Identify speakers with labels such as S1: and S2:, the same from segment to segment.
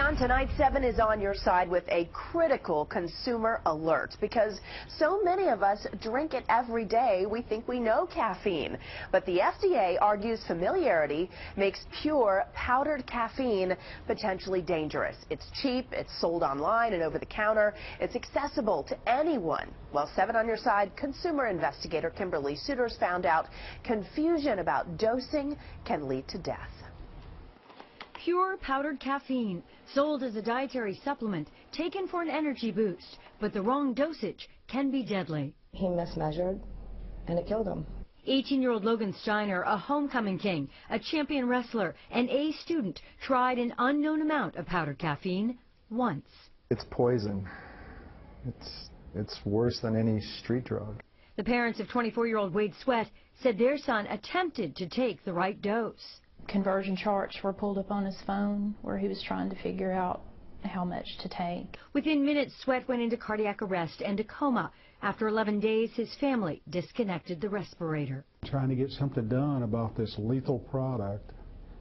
S1: On tonight, 7 is on your side with a critical consumer alert because so many of us drink it every day. We think we know caffeine, but the FDA argues familiarity makes pure powdered caffeine potentially dangerous. It's cheap, it's sold online and over the counter, it's accessible to anyone. Well, 7 on your side, consumer investigator Kimberly Suiters found out confusion about dosing can lead to death.
S2: Pure powdered caffeine, sold as a dietary supplement, taken for an energy boost, but the wrong dosage can be deadly.
S3: He mismeasured, and it killed him.
S2: 18-year-old Logan Steiner, a homecoming king, a champion wrestler, an A student, tried an unknown amount of powdered caffeine once.
S4: It's poison. It's worse than any street drug.
S2: The parents of 24-year-old Wade Sweat said their son attempted to take the right dose.
S5: Conversion charts were pulled up on his phone where he was trying to figure out how much to take.
S2: Within minutes, Sweat went into cardiac arrest and a coma. After 11 days, his family disconnected the respirator.
S6: Trying to get something done about this lethal product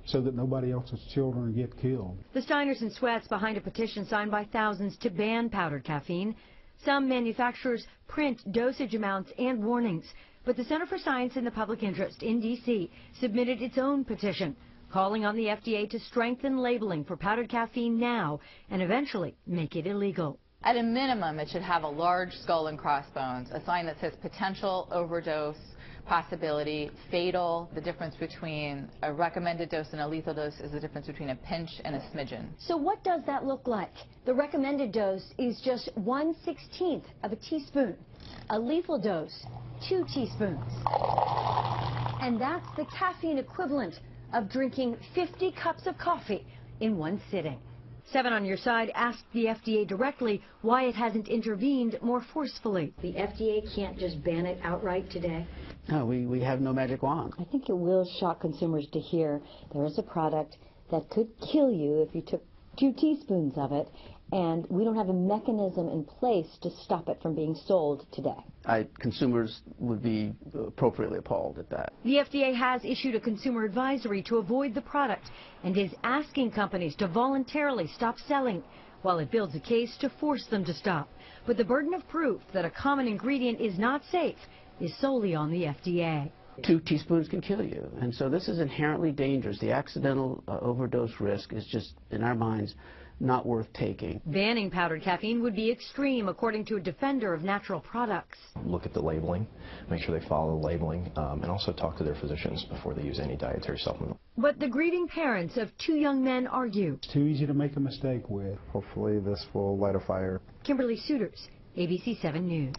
S6: so that nobody else's children get killed.
S2: The Steiners and Sweats behind a petition signed by thousands to ban powdered caffeine. Some manufacturers print dosage amounts and warnings. But the Center for Science and the Public Interest in D.C. submitted its own petition, calling on the FDA to strengthen labeling for powdered caffeine now and eventually make it illegal.
S7: At a minimum, it should have a large skull and crossbones, a sign that says potential overdose, possibility, fatal. The difference between a recommended dose and a lethal dose is the difference between a pinch and a smidgen.
S2: So what does that look like? The recommended dose is just 1/16 of a teaspoon. A lethal dose, 2 teaspoons. And that's the caffeine equivalent of drinking 50 cups of coffee in one sitting. 7 on your side asked the FDA directly why it hasn't intervened more forcefully. The FDA can't just ban it outright today?
S8: No, we have no magic wand.
S9: I think it will shock consumers to hear there is a product that could kill you if you took 2 teaspoons of it, and we don't have a mechanism in place to stop it from being sold today.
S8: Consumers would be appropriately appalled at that.
S2: The FDA has issued a consumer advisory to avoid the product and is asking companies to voluntarily stop selling while it builds a case to force them to stop. But the burden of proof that a common ingredient is not safe is solely on the FDA.
S8: 2 teaspoons can kill you, and so this is inherently dangerous. The accidental overdose risk is just, in our minds, not worth taking.
S2: Banning powdered caffeine would be extreme, according to a defender of natural products.
S10: Look at the labeling, make sure they follow the labeling, and also talk to their physicians before they use any dietary supplement.
S2: But the grieving parents of 2 young men argue.
S6: It's too easy to make a mistake with.
S4: Hopefully this will light a fire.
S2: Kimberly Suiters, ABC 7 News.